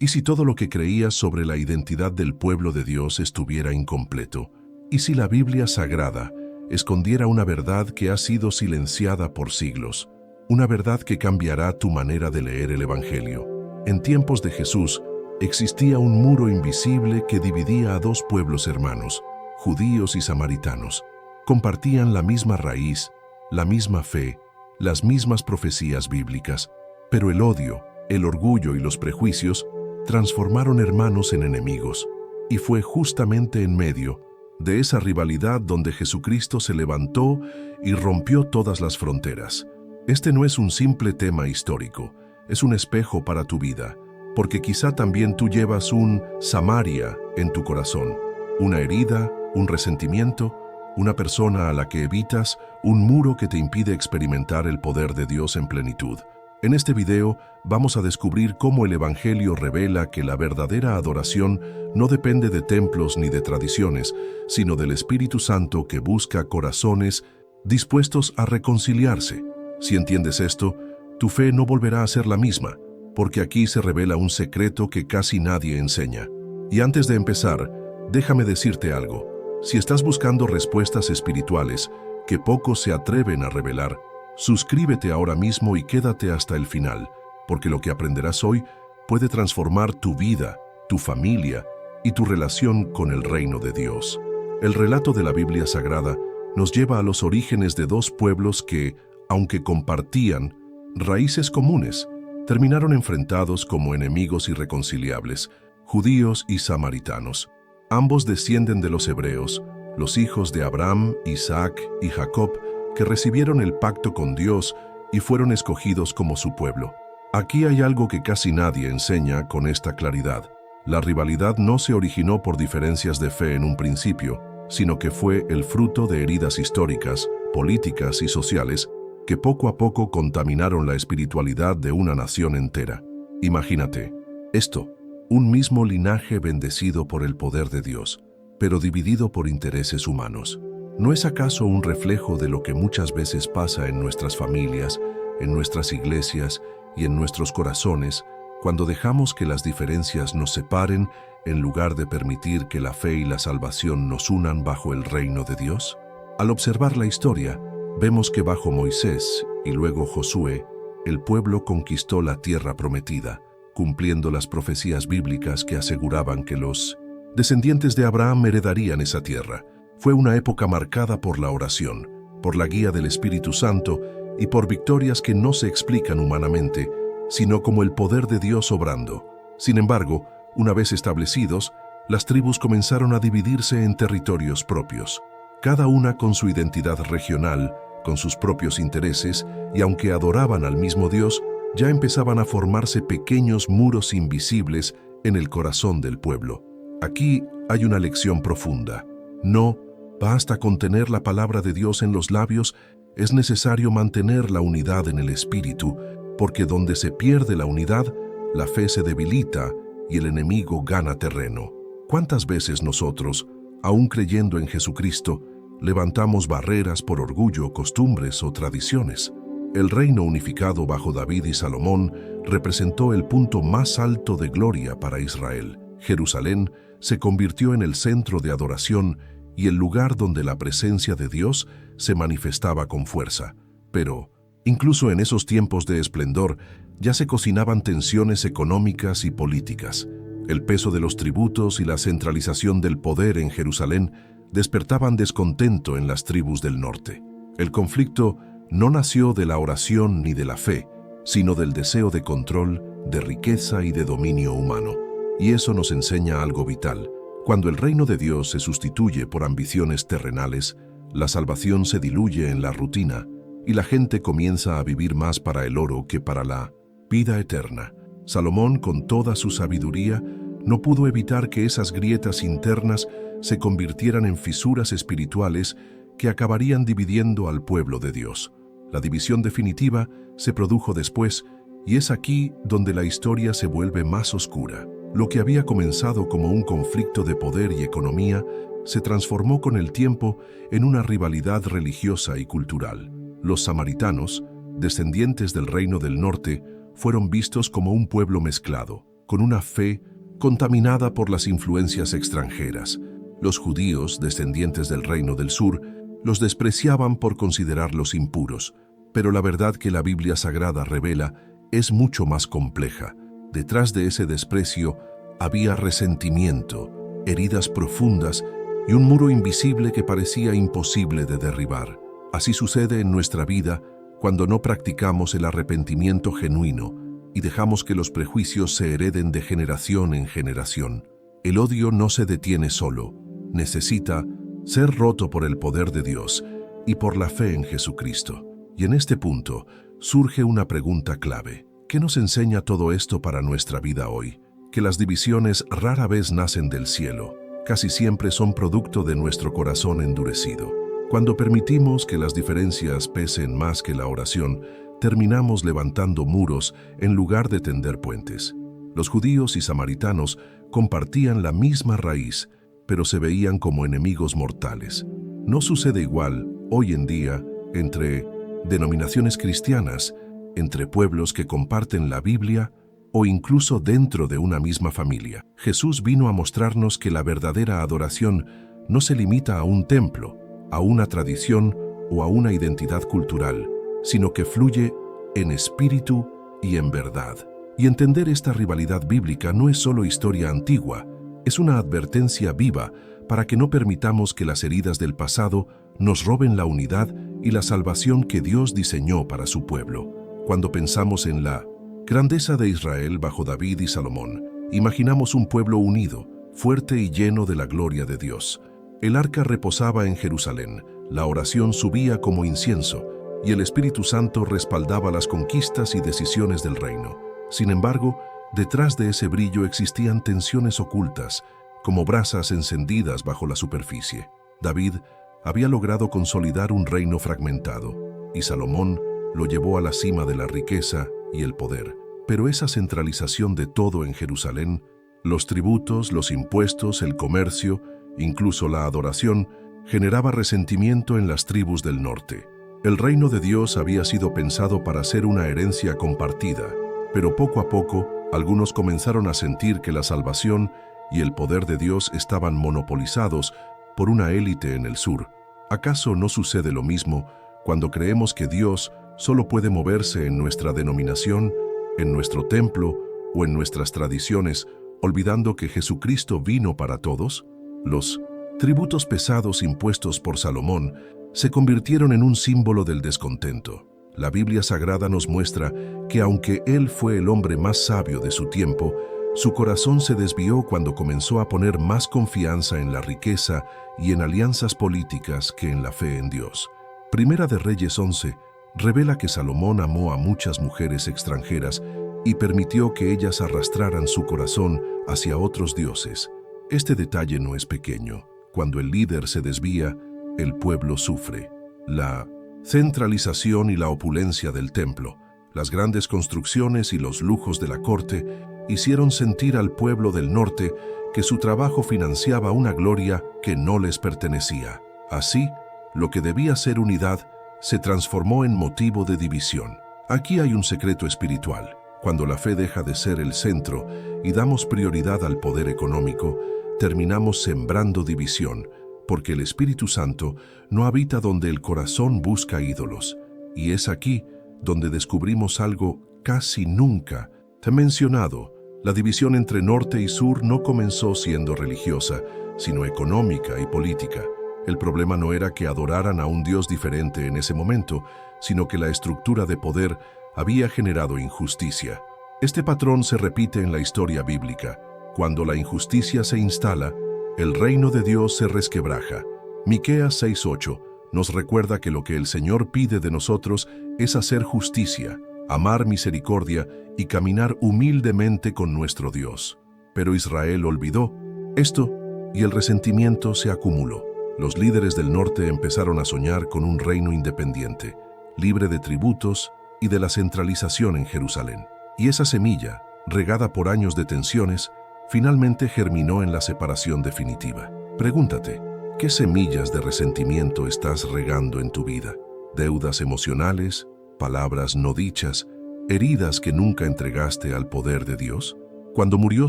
¿Y si todo lo que creías sobre la identidad del pueblo de Dios estuviera incompleto? ¿Y si la Biblia Sagrada escondiera una verdad que ha sido silenciada por siglos? Una verdad que cambiará tu manera de leer el Evangelio. En tiempos de Jesús, existía un muro invisible que dividía a dos pueblos hermanos, judíos y samaritanos. Compartían la misma raíz, la misma fe, las mismas profecías bíblicas, pero el odio, el orgullo y los prejuicios transformaron hermanos en enemigos. Y fue justamente en medio de esa rivalidad donde Jesucristo se levantó y rompió todas las fronteras. Este no es un simple tema histórico, es un espejo para tu vida, porque quizá también tú llevas un Samaria en tu corazón, una herida, un resentimiento, una persona a la que evitas, un muro que te impide experimentar el poder de Dios en plenitud. En este video vamos a descubrir cómo el Evangelio revela que la verdadera adoración no depende de templos ni de tradiciones, sino del Espíritu Santo que busca corazones dispuestos a reconciliarse. Si entiendes esto, tu fe no volverá a ser la misma, porque aquí se revela un secreto que casi nadie enseña. Y antes de empezar, déjame decirte algo. Si estás buscando respuestas espirituales que pocos se atreven a revelar, suscríbete ahora mismo y quédate hasta el final, porque lo que aprenderás hoy puede transformar tu vida, tu familia y tu relación con el reino de Dios. El relato de la Biblia Sagrada nos lleva a los orígenes de dos pueblos que, aunque compartían raíces comunes, terminaron enfrentados como enemigos irreconciliables, judíos y samaritanos. Ambos descienden de los hebreos, los hijos de Abraham, Isaac y Jacob, que recibieron el pacto con Dios y fueron escogidos como su pueblo. Aquí hay algo que casi nadie enseña con esta claridad. La rivalidad no se originó por diferencias de fe en un principio, sino que fue el fruto de heridas históricas, políticas y sociales que poco a poco contaminaron la espiritualidad de una nación entera. Imagínate esto, un mismo linaje bendecido por el poder de Dios, pero dividido por intereses humanos. ¿No es acaso un reflejo de lo que muchas veces pasa en nuestras familias, en nuestras iglesias y en nuestros corazones, cuando dejamos que las diferencias nos separen en lugar de permitir que la fe y la salvación nos unan bajo el reino de Dios? Al observar la historia, vemos que bajo Moisés y luego Josué, el pueblo conquistó la tierra prometida, cumpliendo las profecías bíblicas que aseguraban que los descendientes de Abraham heredarían esa tierra. Fue una época marcada por la oración, por la guía del Espíritu Santo y por victorias que no se explican humanamente, sino como el poder de Dios obrando. Sin embargo, una vez establecidos, las tribus comenzaron a dividirse en territorios propios, cada una con su identidad regional, con sus propios intereses, y aunque adoraban al mismo Dios, ya empezaban a formarse pequeños muros invisibles en el corazón del pueblo. Aquí hay una lección profunda. No basta con tener la palabra de Dios en los labios, es necesario mantener la unidad en el espíritu, porque donde se pierde la unidad, la fe se debilita y el enemigo gana terreno. ¿Cuántas veces nosotros, aún creyendo en Jesucristo, levantamos barreras por orgullo, costumbres o tradiciones? El reino unificado bajo David y Salomón representó el punto más alto de gloria para Israel. Jerusalén se convirtió en el centro de adoración y el lugar donde la presencia de Dios se manifestaba con fuerza. Pero, incluso en esos tiempos de esplendor, ya se cocinaban tensiones económicas y políticas. El peso de los tributos y la centralización del poder en Jerusalén despertaban descontento en las tribus del norte. El conflicto no nació de la oración ni de la fe, sino del deseo de control, de riqueza y de dominio humano. Y eso nos enseña algo vital. Cuando el reino de Dios se sustituye por ambiciones terrenales, la salvación se diluye en la rutina y la gente comienza a vivir más para el oro que para la vida eterna. Salomón, con toda su sabiduría, no pudo evitar que esas grietas internas se convirtieran en fisuras espirituales que acabarían dividiendo al pueblo de Dios. La división definitiva se produjo después, y es aquí donde la historia se vuelve más oscura. Lo que había comenzado como un conflicto de poder y economía se transformó con el tiempo en una rivalidad religiosa y cultural. Los samaritanos, descendientes del reino del norte, fueron vistos como un pueblo mezclado, con una fe contaminada por las influencias extranjeras. Los judíos, descendientes del Reino del Sur, los despreciaban por considerarlos impuros, pero la verdad que la Biblia Sagrada revela es mucho más compleja. Detrás de ese desprecio había resentimiento, heridas profundas y un muro invisible que parecía imposible de derribar. Así sucede en nuestra vida cuando no practicamos el arrepentimiento genuino y dejamos que los prejuicios se hereden de generación en generación. El odio no se detiene solo, necesita ser roto por el poder de Dios y por la fe en Jesucristo. Y en este punto surge una pregunta clave. ¿Qué nos enseña todo esto para nuestra vida hoy? Que las divisiones rara vez nacen del cielo, casi siempre son producto de nuestro corazón endurecido. Cuando permitimos que las diferencias pesen más que la oración, terminamos levantando muros en lugar de tender puentes. Los judíos y samaritanos compartían la misma raíz, pero se veían como enemigos mortales. No sucede igual hoy en día entre denominaciones cristianas, entre pueblos que comparten la Biblia o incluso dentro de una misma familia. Jesús vino a mostrarnos que la verdadera adoración no se limita a un templo, a una tradición o a una identidad cultural, sino que fluye en espíritu y en verdad. Y entender esta rivalidad bíblica no es solo historia antigua, es una advertencia viva para que no permitamos que las heridas del pasado nos roben la unidad y la salvación que Dios diseñó para su pueblo. Cuando pensamos en la grandeza de Israel bajo David y Salomón, imaginamos un pueblo unido, fuerte y lleno de la gloria de Dios. El arca reposaba en Jerusalén, la oración subía como incienso, y el Espíritu Santo respaldaba las conquistas y decisiones del reino. Sin embargo, detrás de ese brillo existían tensiones ocultas, como brasas encendidas bajo la superficie. David había logrado consolidar un reino fragmentado, y Salomón lo llevó a la cima de la riqueza y el poder. Pero esa centralización de todo en Jerusalén, los tributos, los impuestos, el comercio, incluso la adoración, generaba resentimiento en las tribus del norte. El reino de Dios había sido pensado para ser una herencia compartida, pero poco a poco, algunos comenzaron a sentir que la salvación y el poder de Dios estaban monopolizados por una élite en el sur. ¿Acaso no sucede lo mismo cuando creemos que Dios solo puede moverse en nuestra denominación, en nuestro templo o en nuestras tradiciones, olvidando que Jesucristo vino para todos? Los tributos pesados impuestos por Salomón se convirtieron en un símbolo del descontento. La Biblia Sagrada nos muestra que aunque él fue el hombre más sabio de su tiempo, su corazón se desvió cuando comenzó a poner más confianza en la riqueza y en alianzas políticas que en la fe en Dios. Primera de Reyes 11 revela que Salomón amó a muchas mujeres extranjeras y permitió que ellas arrastraran su corazón hacia otros dioses. Este detalle no es pequeño. Cuando el líder se desvía, el pueblo sufre. La centralización y la opulencia del templo, las grandes construcciones y los lujos de la corte hicieron sentir al pueblo del norte que su trabajo financiaba una gloria que no les pertenecía. Así, lo que debía ser unidad se transformó en motivo de división. Aquí hay un secreto espiritual. Cuando la fe deja de ser el centro y damos prioridad al poder económico, terminamos sembrando división, porque el Espíritu Santo no habita donde el corazón busca ídolos. Y es aquí donde descubrimos algo casi nunca mencionado. La división entre norte y sur no comenzó siendo religiosa, sino económica y política. El problema no era que adoraran a un Dios diferente en ese momento, sino que la estructura de poder había generado injusticia. Este patrón se repite en la historia bíblica. Cuando la injusticia se instala, el reino de Dios se resquebraja. Miqueas 6:8 nos recuerda que lo que el Señor pide de nosotros es hacer justicia, amar misericordia y caminar humildemente con nuestro Dios. Pero Israel olvidó esto y el resentimiento se acumuló. Los líderes del norte empezaron a soñar con un reino independiente, libre de tributos y de la centralización en Jerusalén. Y esa semilla, regada por años de tensiones, finalmente germinó en la separación definitiva. Pregúntate, ¿qué semillas de resentimiento estás regando en tu vida? ¿Deudas emocionales, palabras no dichas, heridas que nunca entregaste al poder de Dios? Cuando murió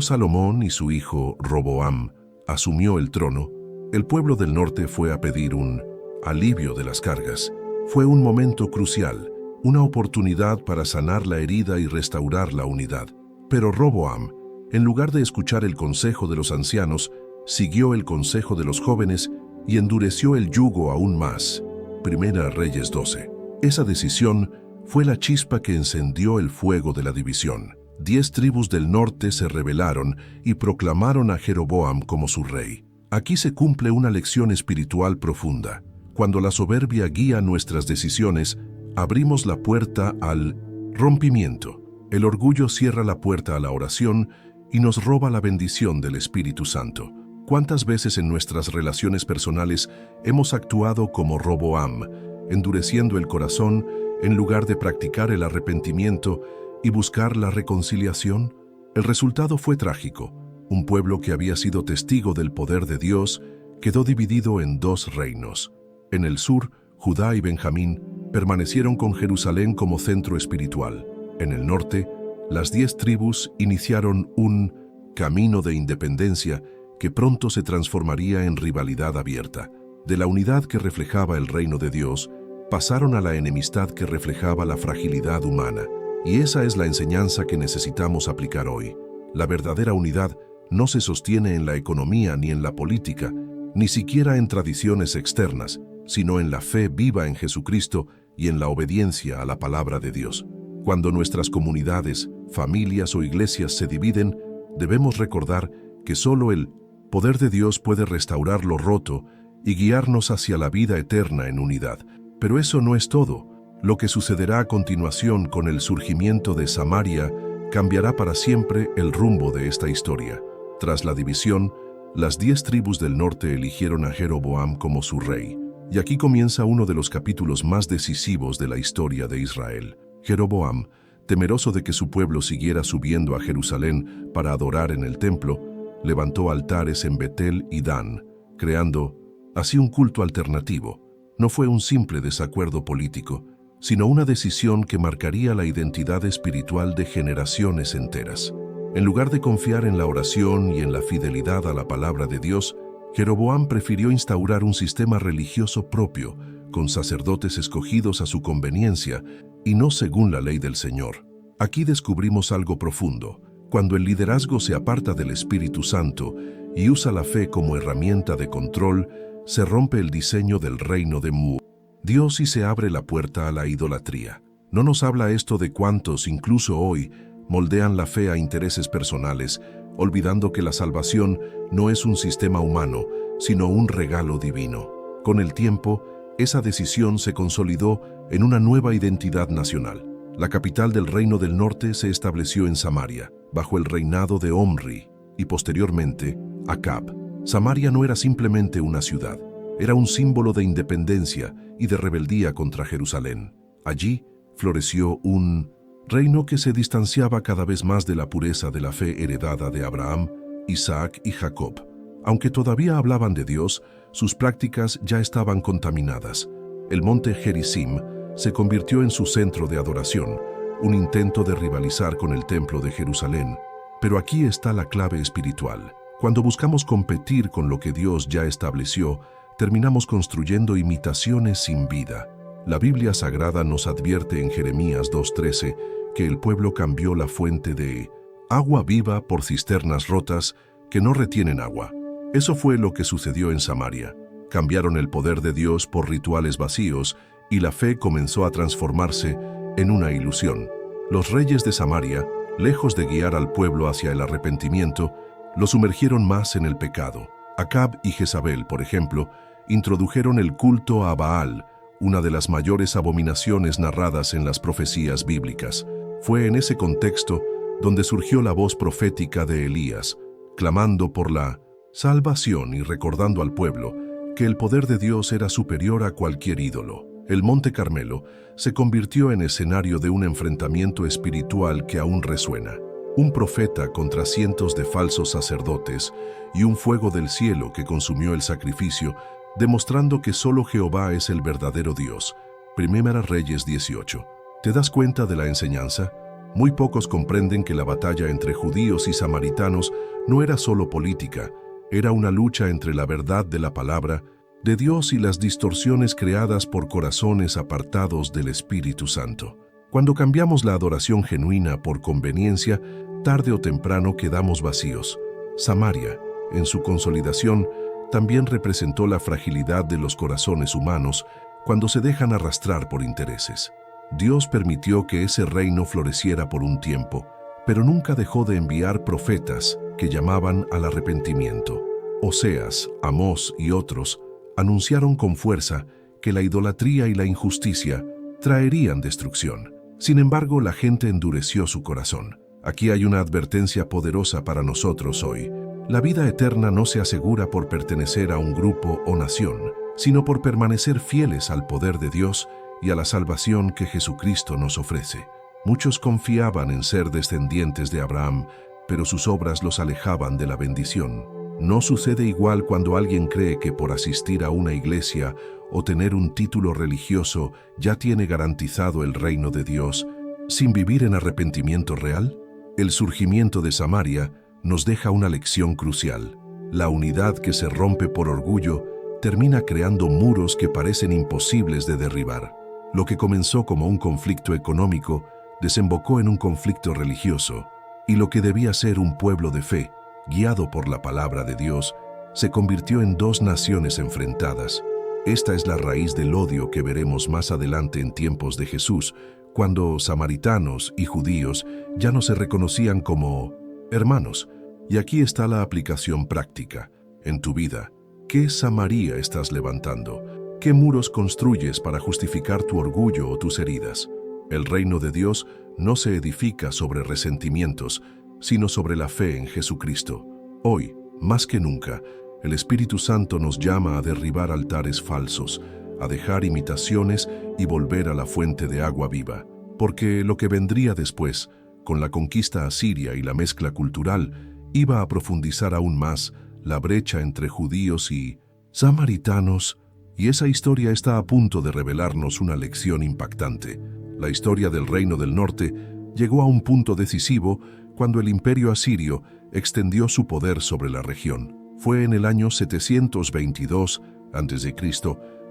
Salomón y su hijo Roboam asumió el trono, el pueblo del norte fue a pedir un alivio de las cargas. Fue un momento crucial, una oportunidad para sanar la herida y restaurar la unidad. Pero Roboam, en lugar de escuchar el consejo de los ancianos, siguió el consejo de los jóvenes y endureció el yugo aún más. Primera Reyes 12. Esa decisión fue la chispa que encendió el fuego de la división. 10 tribus del norte se rebelaron y proclamaron a Jeroboam como su rey. Aquí se cumple una lección espiritual profunda. Cuando la soberbia guía nuestras decisiones, abrimos la puerta al rompimiento. El orgullo cierra la puerta a la oración y nos roba la bendición del Espíritu Santo. ¿Cuántas veces en nuestras relaciones personales hemos actuado como Roboam, endureciendo el corazón en lugar de practicar el arrepentimiento y buscar la reconciliación? El resultado fue trágico. Un pueblo que había sido testigo del poder de Dios quedó dividido en 2 reinos. En el sur, Judá y Benjamín permanecieron con Jerusalén como centro espiritual. En el norte, las 10 tribus iniciaron un camino de independencia que pronto se transformaría en rivalidad abierta. De la unidad que reflejaba el reino de Dios, pasaron a la enemistad que reflejaba la fragilidad humana. Y esa es la enseñanza que necesitamos aplicar hoy. La verdadera unidad no se sostiene en la economía ni en la política, ni siquiera en tradiciones externas, sino en la fe viva en Jesucristo y en la obediencia a la palabra de Dios. Cuando nuestras comunidades, familias o iglesias se dividen, debemos recordar que solo el poder de Dios puede restaurar lo roto y guiarnos hacia la vida eterna en unidad. Pero eso no es todo. Lo que sucederá a continuación con el surgimiento de Samaria cambiará para siempre el rumbo de esta historia. Tras la división, las 10 tribus del norte eligieron a Jeroboam como su rey. Y aquí comienza uno de los capítulos más decisivos de la historia de Israel. Jeroboam, temeroso de que su pueblo siguiera subiendo a Jerusalén para adorar en el templo, levantó altares en Betel y Dan, creando así un culto alternativo. No fue un simple desacuerdo político, sino una decisión que marcaría la identidad espiritual de generaciones enteras. En lugar de confiar en la oración y en la fidelidad a la palabra de Dios, Jeroboam prefirió instaurar un sistema religioso propio, con sacerdotes escogidos a su conveniencia y no según la ley del Señor. Aquí descubrimos algo profundo. Cuando el liderazgo se aparta del Espíritu Santo y usa la fe como herramienta de control, se rompe el diseño del reino de Mu. Dios y se abre la puerta a la idolatría. ¿No nos habla esto de cuántos, incluso hoy, moldean la fe a intereses personales, olvidando que la salvación no es un sistema humano, sino un regalo divino? Con el tiempo, esa decisión se consolidó en una nueva identidad nacional. La capital del reino del norte se estableció en Samaria, bajo el reinado de Omri, y posteriormente, Acab. Samaria no era simplemente una ciudad, era un símbolo de independencia y de rebeldía contra Jerusalén. Allí floreció un reino que se distanciaba cada vez más de la pureza de la fe heredada de Abraham, Isaac y Jacob. Aunque todavía hablaban de Dios, sus prácticas ya estaban contaminadas. El monte Gerizim se convirtió en su centro de adoración, un intento de rivalizar con el templo de Jerusalén. Pero aquí está la clave espiritual. Cuando buscamos competir con lo que Dios ya estableció, terminamos construyendo imitaciones sin vida. La Biblia Sagrada nos advierte en Jeremías 2:13 que el pueblo cambió la fuente de agua viva por cisternas rotas que no retienen agua. Eso fue lo que sucedió en Samaria. Cambiaron el poder de Dios por rituales vacíos y la fe comenzó a transformarse en una ilusión. Los reyes de Samaria, lejos de guiar al pueblo hacia el arrepentimiento, lo sumergieron más en el pecado. Acab y Jezabel, por ejemplo, introdujeron el culto a Baal, una de las mayores abominaciones narradas en las profecías bíblicas. Fue en ese contexto donde surgió la voz profética de Elías, clamando por la salvación y recordando al pueblo que el poder de Dios era superior a cualquier ídolo. El Monte Carmelo se convirtió en escenario de un enfrentamiento espiritual que aún resuena. Un profeta contra cientos de falsos sacerdotes y un fuego del cielo que consumió el sacrificio, demostrando que solo Jehová es el verdadero Dios. Primera Reyes 18. ¿Te das cuenta de la enseñanza? Muy pocos comprenden que la batalla entre judíos y samaritanos no era solo política, era una lucha entre la verdad de la palabra de Dios y las distorsiones creadas por corazones apartados del Espíritu Santo. Cuando cambiamos la adoración genuina por conveniencia, tarde o temprano quedamos vacíos. Samaria, en su consolidación, también representó la fragilidad de los corazones humanos cuando se dejan arrastrar por intereses. Dios permitió que ese reino floreciera por un tiempo, pero nunca dejó de enviar profetas que llamaban al arrepentimiento. Oseas, Amós y otros anunciaron con fuerza que la idolatría y la injusticia traerían destrucción. Sin embargo, la gente endureció su corazón. Aquí hay una advertencia poderosa para nosotros hoy. La vida eterna no se asegura por pertenecer a un grupo o nación, sino por permanecer fieles al poder de Dios y a la salvación que Jesucristo nos ofrece. Muchos confiaban en ser descendientes de Abraham, pero sus obras los alejaban de la bendición. No sucede igual cuando alguien cree que por asistir a una iglesia o tener un título religioso ya tiene garantizado el reino de Dios, sin vivir en arrepentimiento real. El surgimiento de Samaria nos deja una lección crucial. La unidad que se rompe por orgullo termina creando muros que parecen imposibles de derribar. Lo que comenzó como un conflicto económico desembocó en un conflicto religioso, y lo que debía ser un pueblo de fe, guiado por la palabra de Dios, se convirtió en dos naciones enfrentadas. Esta es la raíz del odio que veremos más adelante en tiempos de Jesús, cuando samaritanos y judíos ya no se reconocían como hermanos. Y aquí está la aplicación práctica. En tu vida, ¿qué Samaria estás levantando? ¿Qué muros construyes para justificar tu orgullo o tus heridas? El reino de Dios no se edifica sobre resentimientos, sino sobre la fe en Jesucristo. Hoy, más que nunca, el Espíritu Santo nos llama a derribar altares falsos, a dejar imitaciones y volver a la fuente de agua viva. Porque lo que vendría después, con la conquista asiria y la mezcla cultural, iba a profundizar aún más la brecha entre judíos y samaritanos, y esa historia está a punto de revelarnos una lección impactante. La historia del Reino del Norte llegó a un punto decisivo cuando el imperio asirio extendió su poder sobre la región. Fue en el año 722 a.C.,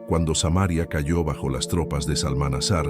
cuando Samaria cayó bajo las tropas de Salmanasar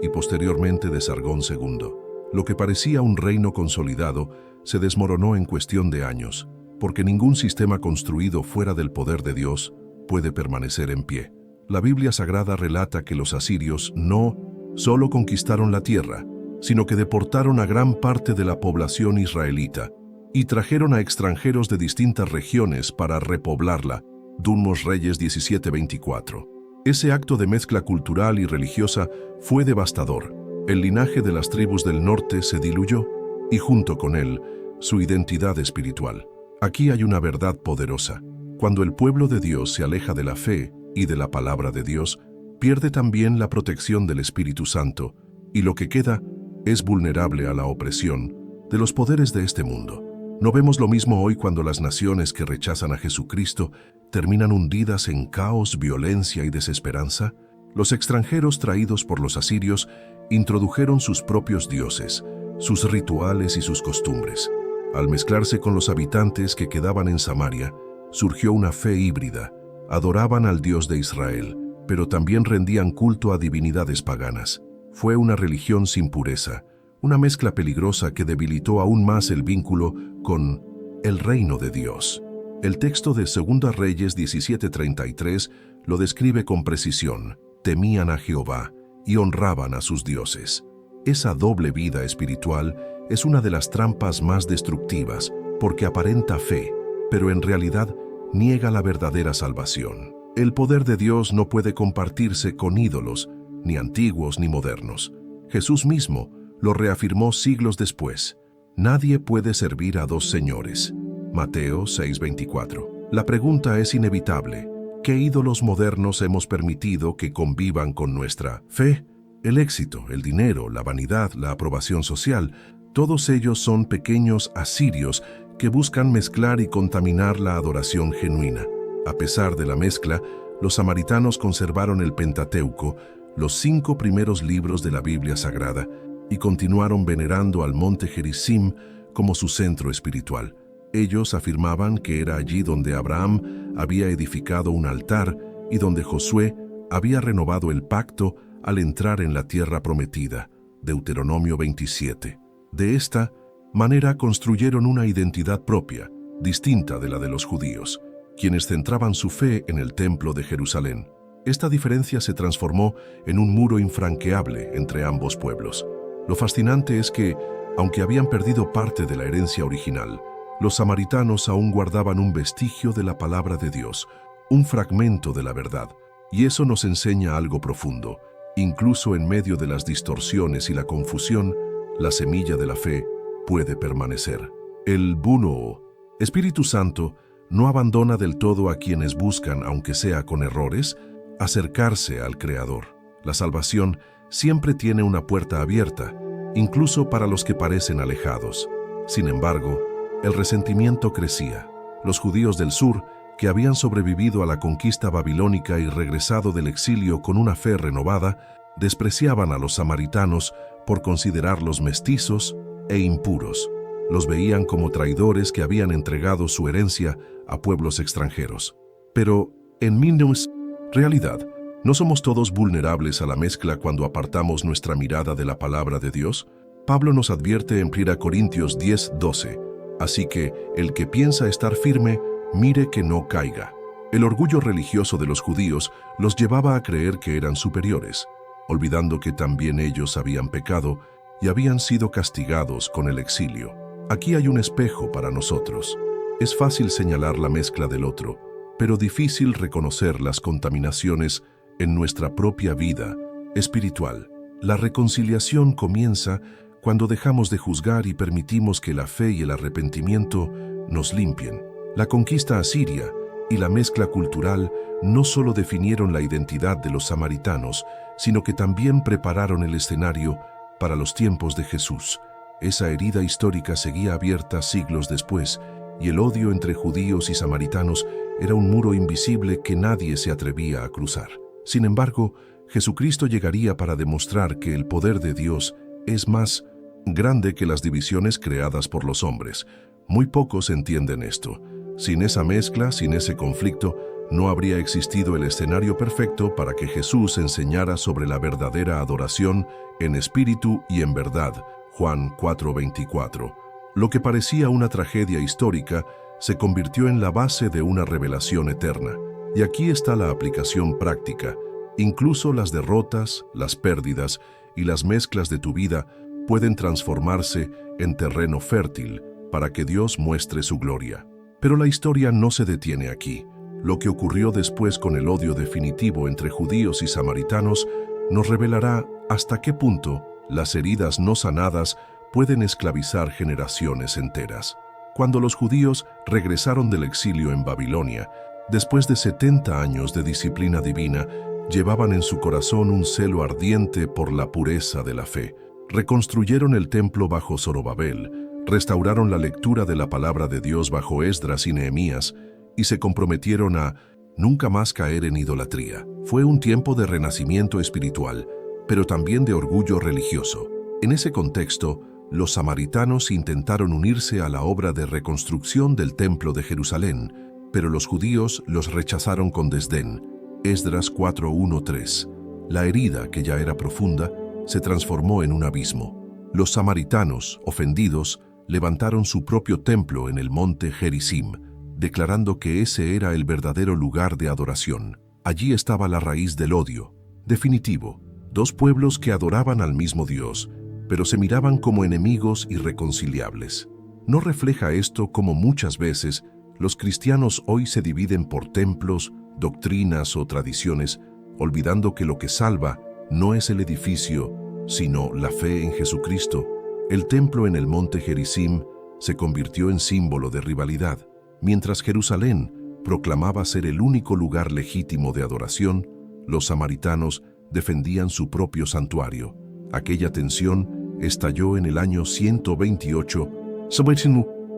y posteriormente de Sargón II. Lo que parecía un reino consolidado se desmoronó en cuestión de años, porque ningún sistema construido fuera del poder de Dios puede permanecer en pie. La Biblia Sagrada relata que los asirios no solo conquistaron la tierra, sino que deportaron a gran parte de la población israelita y trajeron a extranjeros de distintas regiones para repoblarla. Dunmos Reyes 17:24. Ese acto de mezcla cultural y religiosa fue devastador. El linaje de las tribus del norte se diluyó y junto con él, su identidad espiritual. Aquí hay una verdad poderosa. Cuando el pueblo de Dios se aleja de la fe y de la palabra de Dios, pierde también la protección del Espíritu Santo, y lo que queda es vulnerable a la opresión de los poderes de este mundo. ¿No vemos lo mismo hoy cuando las naciones que rechazan a Jesucristo terminan hundidas en caos, violencia y desesperanza? Los extranjeros traídos por los asirios introdujeron sus propios dioses, sus rituales y sus costumbres. Al mezclarse con los habitantes que quedaban en Samaria, surgió una fe híbrida. Adoraban al Dios de Israel, pero también rendían culto a divinidades paganas. Fue una religión sin pureza, una mezcla peligrosa que debilitó aún más el vínculo con el reino de Dios. El texto de 2 Reyes 17:33 lo describe con precisión. Temían a Jehová y honraban a sus dioses. Esa doble vida espiritual es una de las trampas más destructivas porque aparenta fe, pero en realidad niega la verdadera salvación. El poder de Dios no puede compartirse con ídolos, ni antiguos ni modernos. Jesús mismo lo reafirmó siglos después. Nadie puede servir a dos señores. Mateo 6:24. La pregunta es inevitable. ¿Qué ídolos modernos hemos permitido que convivan con nuestra fe? El éxito, el dinero, la vanidad, la aprobación social, todos ellos son pequeños asirios que buscan mezclar y contaminar la adoración genuina. A pesar de la mezcla, los samaritanos conservaron el Pentateuco, los 5 primeros libros de la Biblia Sagrada, y continuaron venerando al monte Gerizim como su centro espiritual. Ellos afirmaban que era allí donde Abraham había edificado un altar y donde Josué había renovado el pacto al entrar en la tierra prometida. Deuteronomio 27. De esta manera construyeron una identidad propia, distinta de la de los judíos, quienes centraban su fe en el templo de Jerusalén. Esta diferencia se transformó en un muro infranqueable entre ambos pueblos. Lo fascinante es que, aunque habían perdido parte de la herencia original, los samaritanos aún guardaban un vestigio de la palabra de Dios, un fragmento de la verdad. Y eso nos enseña algo profundo. Incluso en medio de las distorsiones y la confusión, la semilla de la fe puede permanecer. El Bunoo, Espíritu Santo, no abandona del todo a quienes buscan, aunque sea con errores, acercarse al Creador. La salvación siempre tiene una puerta abierta, incluso para los que parecen alejados. Sin embargo, el resentimiento crecía. Los judíos del sur, que habían sobrevivido a la conquista babilónica y regresado del exilio con una fe renovada, despreciaban a los samaritanos por considerarlos mestizos e impuros. Los veían como traidores que habían entregado su herencia a pueblos extranjeros. Pero, en realidad, ¿no somos todos vulnerables a la mezcla cuando apartamos nuestra mirada de la palabra de Dios? Pablo nos advierte en 1 Corintios 10:12. Así que, el que piensa estar firme, mire que no caiga. El orgullo religioso de los judíos los llevaba a creer que eran superiores, olvidando que también ellos habían pecado y habían sido castigados con el exilio. Aquí hay un espejo para nosotros. Es fácil señalar la mezcla del otro, pero difícil reconocer las contaminaciones en nuestra propia vida espiritual. La reconciliación comienza cuando dejamos de juzgar y permitimos que la fe y el arrepentimiento nos limpien. La conquista asiria y la mezcla cultural no solo definieron la identidad de los samaritanos, sino que también prepararon el escenario para los tiempos de Jesús. Esa herida histórica seguía abierta siglos después, y el odio entre judíos y samaritanos era un muro invisible que nadie se atrevía a cruzar. Sin embargo, Jesucristo llegaría para demostrar que el poder de Dios es más grande que las divisiones creadas por los hombres. Muy pocos entienden esto. Sin esa mezcla, sin ese conflicto, no habría existido el escenario perfecto para que Jesús enseñara sobre la verdadera adoración en espíritu y en verdad. Juan 4:24. Lo que parecía una tragedia histórica se convirtió en la base de una revelación eterna. Y aquí está la aplicación práctica. Incluso las derrotas, las pérdidas y las mezclas de tu vida pueden transformarse en terreno fértil para que Dios muestre su gloria. Pero la historia no se detiene aquí. Lo que ocurrió después con el odio definitivo entre judíos y samaritanos nos revelará hasta qué punto las heridas no sanadas pueden esclavizar generaciones enteras. Cuando los judíos regresaron del exilio en Babilonia, después de 70 años de disciplina divina, llevaban en su corazón un celo ardiente por la pureza de la fe. Reconstruyeron el templo bajo Zorobabel, restauraron la lectura de la palabra de Dios bajo Esdras y Nehemías, y se comprometieron a nunca más caer en idolatría. Fue un tiempo de renacimiento espiritual, pero también de orgullo religioso. En ese contexto, los samaritanos intentaron unirse a la obra de reconstrucción del templo de Jerusalén, pero los judíos los rechazaron con desdén. Esdras 4:1-3. La herida, que ya era profunda, se transformó en un abismo. Los samaritanos, ofendidos, levantaron su propio templo en el monte Gerizim, declarando que ese era el verdadero lugar de adoración. Allí estaba la raíz del odio. Definitivo, dos pueblos que adoraban al mismo Dios, pero se miraban como enemigos irreconciliables. ¿No refleja esto cómo muchas veces los cristianos hoy se dividen por templos, doctrinas o tradiciones, olvidando que lo que salva no es el edificio, sino la fe en Jesucristo? El templo en el monte Gerizim se convirtió en símbolo de rivalidad. Mientras Jerusalén proclamaba ser el único lugar legítimo de adoración, los samaritanos defendían su propio santuario. Aquella tensión estalló en el año 128,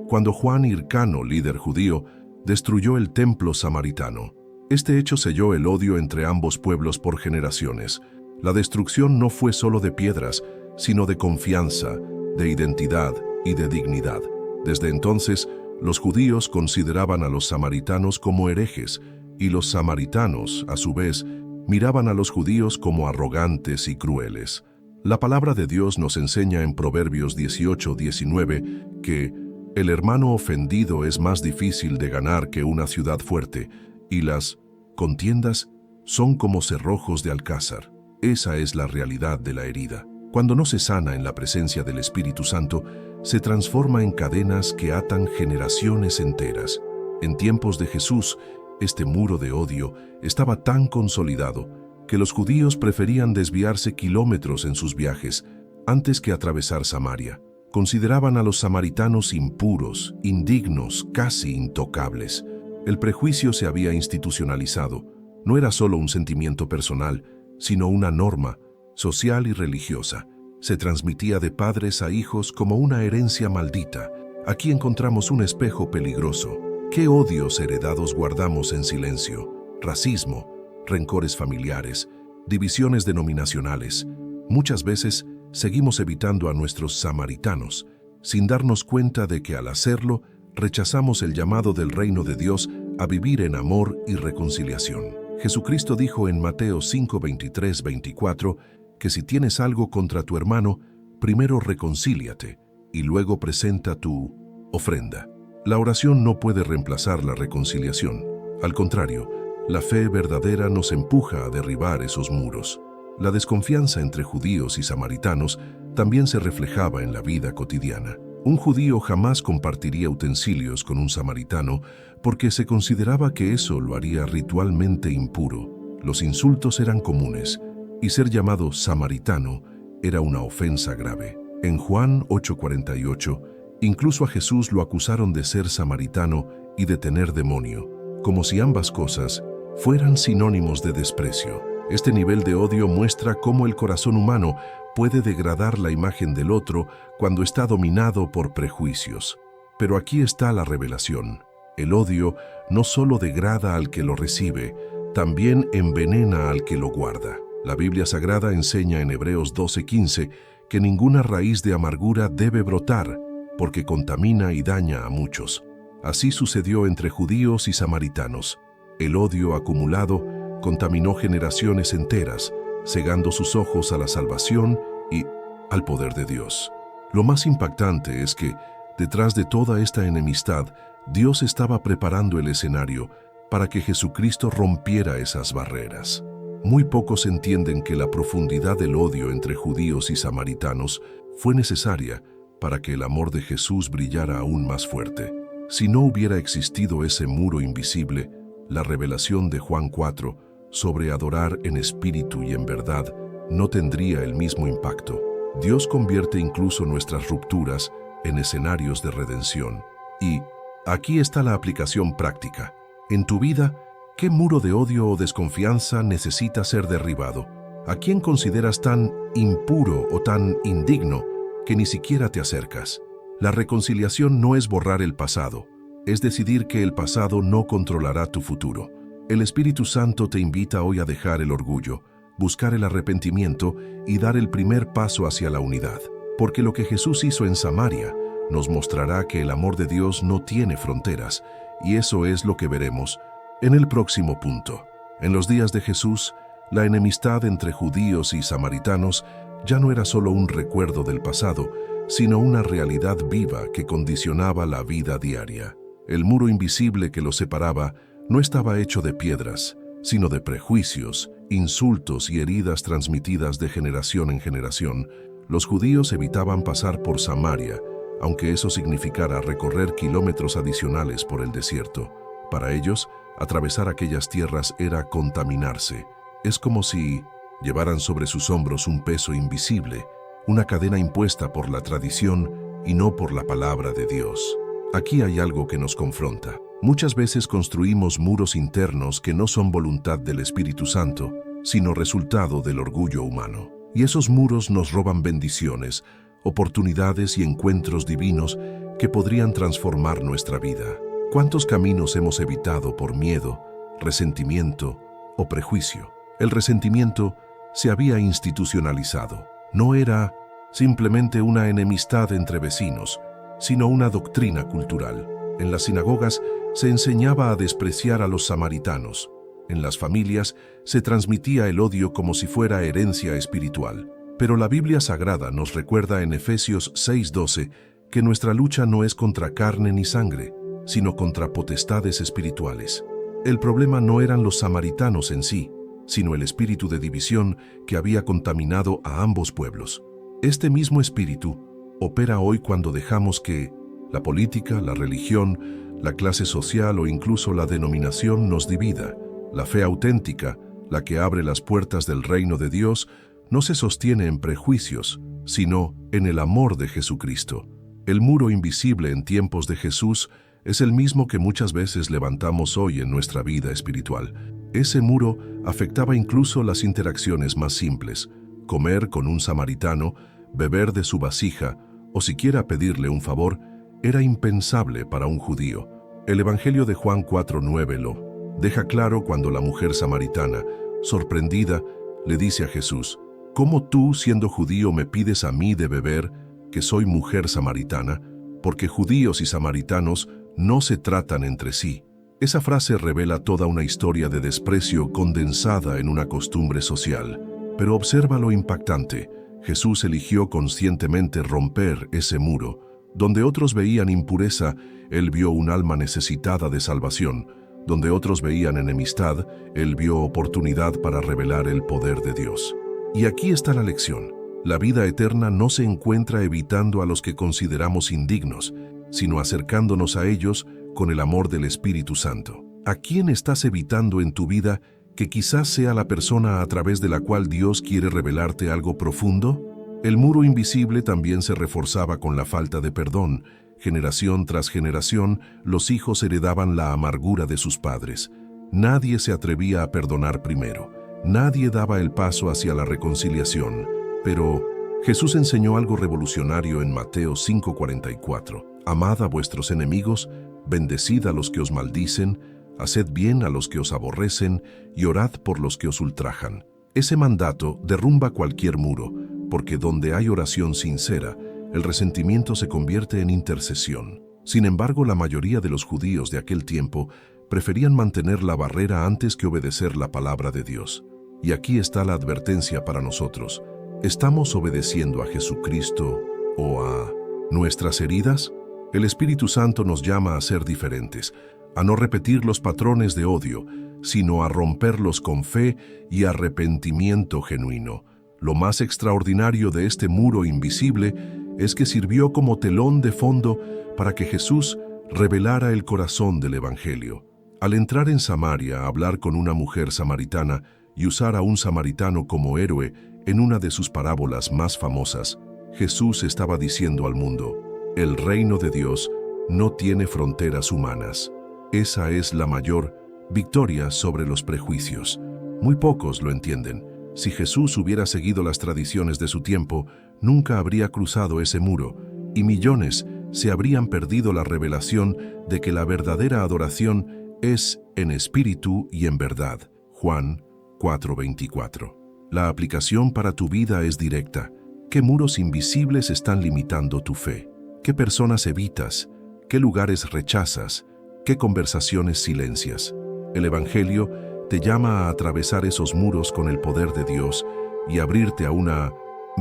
cuando Juan Hircano, líder judío, destruyó el templo samaritano. Este hecho selló el odio entre ambos pueblos por generaciones. La destrucción no fue solo de piedras, sino de confianza, de identidad y de dignidad. Desde entonces, los judíos consideraban a los samaritanos como herejes, y los samaritanos, a su vez, miraban a los judíos como arrogantes y crueles. La palabra de Dios nos enseña en Proverbios 18:19 que el hermano ofendido es más difícil de ganar que una ciudad fuerte, y las contiendas son como cerrojos de alcázar. Esa es la realidad de la herida. Cuando no se sana en la presencia del Espíritu Santo, se transforma en cadenas que atan generaciones enteras. En tiempos de Jesús, este muro de odio estaba tan consolidado que los judíos preferían desviarse kilómetros en sus viajes antes que atravesar Samaria. Consideraban a los samaritanos impuros, indignos, casi intocables. El prejuicio se había institucionalizado. No era solo un sentimiento personal, sino una norma social y religiosa. Se transmitía de padres a hijos como una herencia maldita. Aquí encontramos un espejo peligroso. ¿Qué odios heredados guardamos en silencio? Racismo, rencores familiares, divisiones denominacionales. Muchas veces seguimos evitando a nuestros samaritanos, sin darnos cuenta de que al hacerlo, rechazamos el llamado del reino de Dios a vivir en amor y reconciliación. Jesucristo dijo en Mateo 5:23-24 que si tienes algo contra tu hermano, primero reconcíliate y luego presenta tu ofrenda. La oración no puede reemplazar la reconciliación. Al contrario, la fe verdadera nos empuja a derribar esos muros. La desconfianza entre judíos y samaritanos también se reflejaba en la vida cotidiana. Un judío jamás compartiría utensilios con un samaritano porque se consideraba que eso lo haría ritualmente impuro. Los insultos eran comunes y ser llamado samaritano era una ofensa grave. En Juan 8:48, incluso a Jesús lo acusaron de ser samaritano y de tener demonio, como si ambas cosas fueran sinónimos de desprecio. Este nivel de odio muestra cómo el corazón humano puede degradar la imagen del otro cuando está dominado por prejuicios. Pero aquí está la revelación. El odio no solo degrada al que lo recibe, también envenena al que lo guarda. La Biblia Sagrada enseña en Hebreos 12:15 que ninguna raíz de amargura debe brotar, porque contamina y daña a muchos. Así sucedió entre judíos y samaritanos. El odio acumulado contaminó generaciones enteras, cegando sus ojos a la salvación y al poder de Dios. Lo más impactante es que, detrás de toda esta enemistad, Dios estaba preparando el escenario para que Jesucristo rompiera esas barreras. Muy pocos entienden que la profundidad del odio entre judíos y samaritanos fue necesaria para que el amor de Jesús brillara aún más fuerte. Si no hubiera existido ese muro invisible, la revelación de Juan 4 sobre adorar en espíritu y en verdad no tendría el mismo impacto. Dios convierte incluso nuestras rupturas en escenarios de redención. Y aquí está la aplicación práctica. En tu vida, ¿qué muro de odio o desconfianza necesita ser derribado? ¿A quién consideras tan impuro o tan indigno que ni siquiera te acercas? La reconciliación no es borrar el pasado, es decidir que el pasado no controlará tu futuro. El Espíritu Santo te invita hoy a dejar el orgullo, buscar el arrepentimiento y dar el primer paso hacia la unidad. Porque lo que Jesús hizo en Samaria nos mostrará que el amor de Dios no tiene fronteras, y eso es lo que veremos en el próximo punto. En los días de Jesús, la enemistad entre judíos y samaritanos ya no era solo un recuerdo del pasado, sino una realidad viva que condicionaba la vida diaria. El muro invisible que los separaba no estaba hecho de piedras, sino de prejuicios, insultos y heridas transmitidas de generación en generación. Los judíos evitaban pasar por Samaria, aunque eso significara recorrer kilómetros adicionales por el desierto. Para ellos, atravesar aquellas tierras era contaminarse. Es como si llevaran sobre sus hombros un peso invisible, una cadena impuesta por la tradición y no por la palabra de Dios. Aquí hay algo que nos confronta. Muchas veces construimos muros internos que no son voluntad del Espíritu Santo, sino resultado del orgullo humano. Y esos muros nos roban bendiciones, oportunidades y encuentros divinos que podrían transformar nuestra vida. ¿Cuántos caminos hemos evitado por miedo, resentimiento o prejuicio? El resentimiento se había institucionalizado. No era simplemente una enemistad entre vecinos, sino una doctrina cultural. En las sinagogas se enseñaba a despreciar a los samaritanos. En las familias se transmitía el odio como si fuera herencia espiritual. Pero la Biblia Sagrada nos recuerda en Efesios 6:12 que nuestra lucha no es contra carne ni sangre, sino contra potestades espirituales. El problema no eran los samaritanos en sí, sino el espíritu de división que había contaminado a ambos pueblos. Este mismo espíritu opera hoy cuando dejamos que la política, la religión, la clase social o incluso la denominación nos divida. La fe auténtica, la que abre las puertas del reino de Dios, no se sostiene en prejuicios, sino en el amor de Jesucristo. El muro invisible en tiempos de Jesús es el mismo que muchas veces levantamos hoy en nuestra vida espiritual. Ese muro afectaba incluso las interacciones más simples: comer con un samaritano, beber de su vasija o siquiera pedirle un favor era impensable para un judío. El Evangelio de Juan 4:9 lo deja claro cuando la mujer samaritana, sorprendida, le dice a Jesús: ¿cómo tú, siendo judío, me pides a mí de beber, que soy mujer samaritana? Porque judíos y samaritanos no se tratan entre sí. Esa frase revela toda una historia de desprecio condensada en una costumbre social. Pero observa lo impactante. Jesús eligió conscientemente romper ese muro. Donde otros veían impureza, Él vio un alma necesitada de salvación. Donde otros veían enemistad, Él vio oportunidad para revelar el poder de Dios. Y aquí está la lección. La vida eterna no se encuentra evitando a los que consideramos indignos, sino acercándonos a ellos con el amor del Espíritu Santo. ¿A quién estás evitando en tu vida que quizás sea la persona a través de la cual Dios quiere revelarte algo profundo? El muro invisible también se reforzaba con la falta de perdón. Generación tras generación, los hijos heredaban la amargura de sus padres. Nadie se atrevía a perdonar primero. Nadie daba el paso hacia la reconciliación. Pero Jesús enseñó algo revolucionario en Mateo 5:44. Amad a vuestros enemigos, bendecid a los que os maldicen, haced bien a los que os aborrecen y orad por los que os ultrajan. Ese mandato derrumba cualquier muro, porque donde hay oración sincera, el resentimiento se convierte en intercesión. Sin embargo, la mayoría de los judíos de aquel tiempo preferían mantener la barrera antes que obedecer la palabra de Dios. Y aquí está la advertencia para nosotros. ¿Estamos obedeciendo a Jesucristo o a nuestras heridas? El Espíritu Santo nos llama a ser diferentes, a no repetir los patrones de odio, sino a romperlos con fe y arrepentimiento genuino. Lo más extraordinario de este muro invisible es que sirvió como telón de fondo para que Jesús revelara el corazón del Evangelio. Al entrar en Samaria a hablar con una mujer samaritana y usar a un samaritano como héroe en una de sus parábolas más famosas, Jesús estaba diciendo al mundo: el reino de Dios no tiene fronteras humanas. Esa es la mayor victoria sobre los prejuicios. Muy pocos lo entienden. Si Jesús hubiera seguido las tradiciones de su tiempo, nunca habría cruzado ese muro, y millones se habrían perdido la revelación de que la verdadera adoración es en espíritu y en verdad. Juan 4:24. La aplicación para tu vida es directa. ¿Qué muros invisibles están limitando tu fe? ¿Qué personas evitas? ¿Qué lugares rechazas? ¿Qué conversaciones silencias? El Evangelio te llama a atravesar esos muros con el poder de Dios y abrirte a una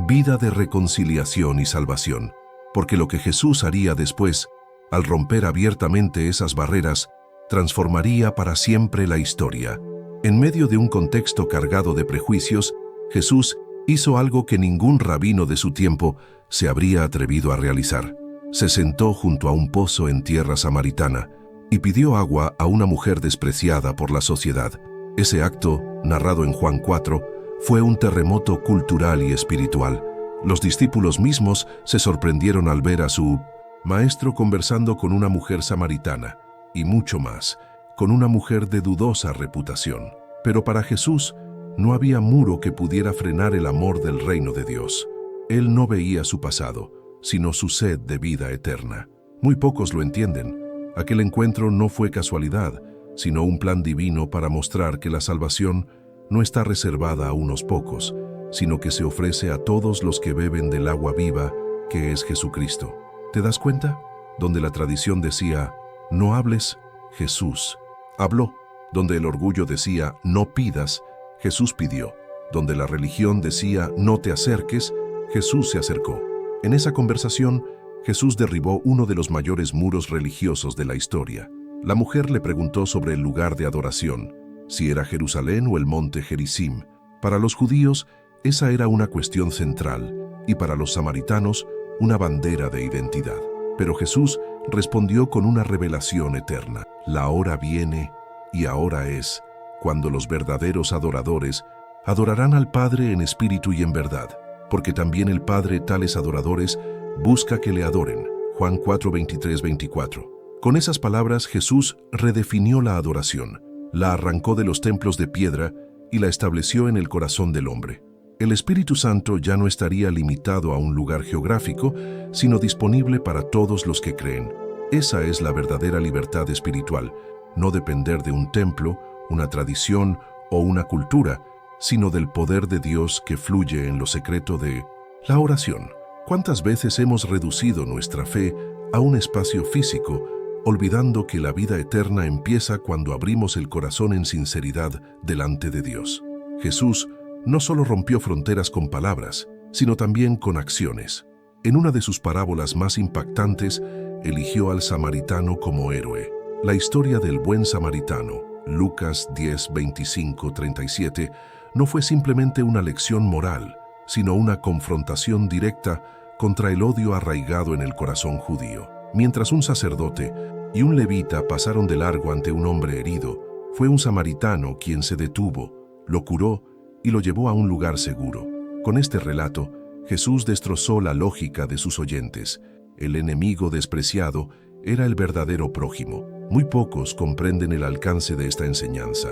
vida de reconciliación y salvación. Porque lo que Jesús haría después, al romper abiertamente esas barreras, transformaría para siempre la historia. En medio de un contexto cargado de prejuicios, Jesús hizo algo que ningún rabino de su tiempo se habría atrevido a realizar. Se sentó junto a un pozo en tierra samaritana y pidió agua a una mujer despreciada por la sociedad. Ese acto, narrado en Juan 4, fue un terremoto cultural y espiritual. Los discípulos mismos se sorprendieron al ver a su maestro conversando con una mujer samaritana, y mucho más, con una mujer de dudosa reputación. Pero para Jesús no había muro que pudiera frenar el amor del reino de Dios. Él no veía su pasado, sino su sed de vida eterna. Muy pocos lo entienden. Aquel encuentro no fue casualidad, sino un plan divino para mostrar que la salvación no está reservada a unos pocos, sino que se ofrece a todos los que beben del agua viva, que es Jesucristo. ¿Te das cuenta? Donde la tradición decía, no hables, Jesús habló. Donde el orgullo decía, no pidas, Jesús pidió. Donde la religión decía, no te acerques, Jesús se acercó. En esa conversación, Jesús derribó uno de los mayores muros religiosos de la historia. La mujer le preguntó sobre el lugar de adoración, si era Jerusalén o el monte Gerizim. Para los judíos, esa era una cuestión central, y para los samaritanos, una bandera de identidad. Pero Jesús respondió con una revelación eterna. La hora viene, y ahora es, cuando los verdaderos adoradores adorarán al Padre en espíritu y en verdad, porque también el Padre tales adoradores busca que le adoren. Juan 4, 23, 24. Con esas palabras Jesús redefinió la adoración, la arrancó de los templos de piedra y la estableció en el corazón del hombre. El Espíritu Santo ya no estaría limitado a un lugar geográfico, sino disponible para todos los que creen. Esa es la verdadera libertad espiritual, no depender de un templo, una tradición o una cultura, sino del poder de Dios que fluye en lo secreto de la oración. ¿Cuántas veces hemos reducido nuestra fe a un espacio físico, olvidando que la vida eterna empieza cuando abrimos el corazón en sinceridad delante de Dios? Jesús no solo rompió fronteras con palabras, sino también con acciones. En una de sus parábolas más impactantes, eligió al samaritano como héroe. La historia del buen samaritano, Lucas 10, 25, 37, no fue simplemente una lección moral, sino una confrontación directa contra el odio arraigado en el corazón judío. Mientras un sacerdote y un levita pasaron de largo ante un hombre herido, fue un samaritano quien se detuvo, lo curó y lo llevó a un lugar seguro. Con este relato, Jesús destrozó la lógica de sus oyentes. El enemigo despreciado era el verdadero prójimo. Muy pocos comprenden el alcance de esta enseñanza.